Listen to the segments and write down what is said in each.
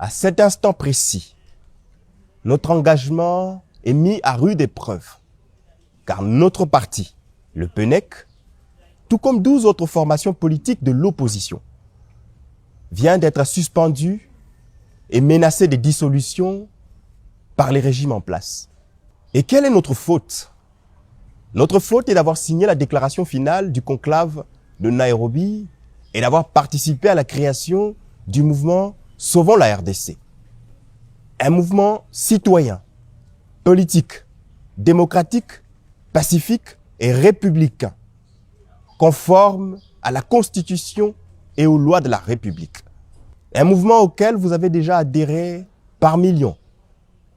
À cet instant précis, notre engagement est mis à rude épreuve, car notre parti, le PENEC, tout comme 12 autres formations politiques de l'opposition, vient d'être suspendu et menacé de dissolution par les régimes en place. Et quelle est notre faute? Notre faute est d'avoir signé la déclaration finale du conclave de Nairobi et d'avoir participé à la création du mouvement Sauvons la RDC. Un mouvement citoyen, politique, démocratique, pacifique et républicain, conforme à la Constitution et aux lois de la République. Un mouvement auquel vous avez déjà adhéré par millions,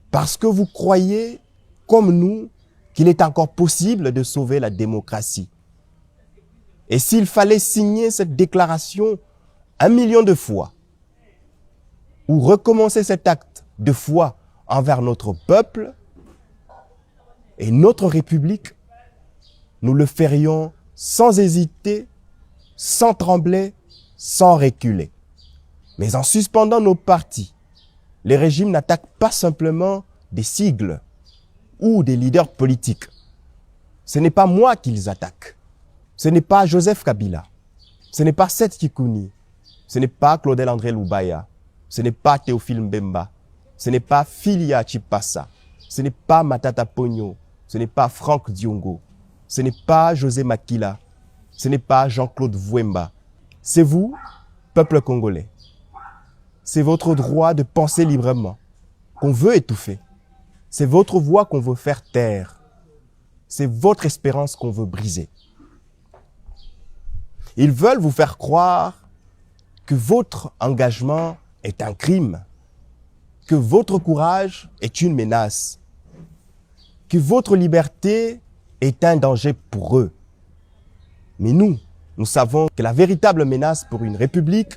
parce que vous croyez, comme nous, qu'il est encore possible de sauver la démocratie. Et s'il fallait signer cette déclaration 1 million de fois, ou recommencer cet acte de foi envers notre peuple et notre République, nous le ferions sans hésiter, sans trembler, sans reculer. Mais en suspendant nos partis, les régimes n'attaquent pas simplement des sigles ou des leaders politiques. Ce n'est pas moi qu'ils attaquent. Ce n'est pas Joseph Kabila. Ce n'est pas Seth Kikouni. Ce n'est pas Claudel André Loubaya. Ce n'est pas Théophile Mbemba. Ce n'est pas Filia Chipassa. Ce n'est pas Matata Pogno. Ce n'est pas Franck Diongo. Ce n'est pas José Makila. Ce n'est pas Jean-Claude Vouemba. C'est vous, peuple congolais. C'est votre droit de penser librement qu'on veut étouffer. C'est votre voix qu'on veut faire taire. C'est votre espérance qu'on veut briser. Ils veulent vous faire croire que votre engagement est un crime, que votre courage est une menace, que votre liberté est un danger pour eux. Mais nous savons que la véritable menace pour une république,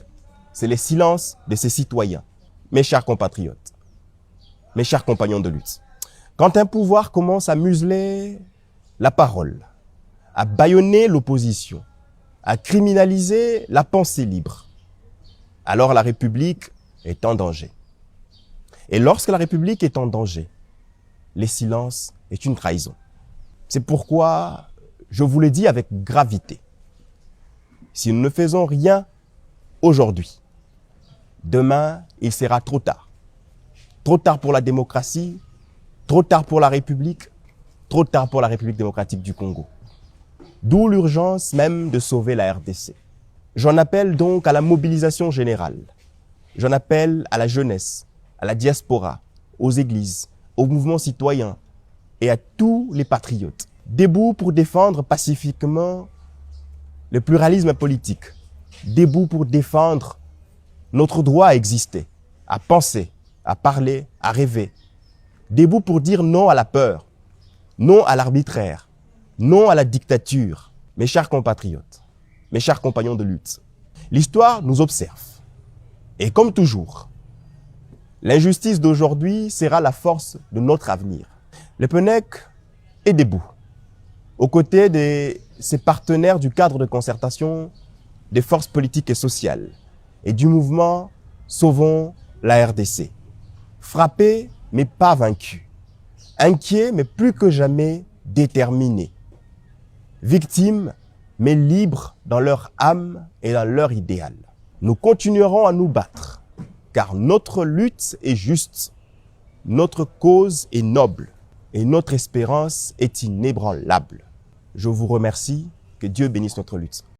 c'est le silence de ses citoyens. Mes chers compatriotes, mes chers compagnons de lutte, quand un pouvoir commence à museler la parole, à bâillonner l'opposition, à criminaliser la pensée libre, alors la République est en danger. Et lorsque la République est en danger, le silence est une trahison. C'est pourquoi je vous le dis avec gravité. Si nous ne faisons rien aujourd'hui, demain, il sera trop tard. Trop tard pour la démocratie, trop tard pour la République, trop tard pour la République démocratique du Congo. D'où l'urgence même de sauver la RDC. J'en appelle donc à la mobilisation générale. J'en appelle à la jeunesse, à la diaspora, aux églises, aux mouvements citoyens et à tous les patriotes. Debout pour défendre pacifiquement le pluralisme politique. Debout pour défendre notre droit à exister, à penser, à parler, à rêver. Debout pour dire non à la peur, non à l'arbitraire, non à la dictature. Mes chers compatriotes, mes chers compagnons de lutte, l'histoire nous observe. Et comme toujours, l'injustice d'aujourd'hui sera la force de notre avenir. Le PENEC est debout, aux côtés de ses partenaires du cadre de concertation des forces politiques et sociales et du mouvement Sauvons la RDC. Frappés, mais pas vaincus. Inquiets, mais plus que jamais déterminés. Victimes, mais libres dans leur âme et dans leur idéal. Nous continuerons à nous battre, car notre lutte est juste, notre cause est noble et notre espérance est inébranlable. Je vous remercie, que Dieu bénisse notre lutte.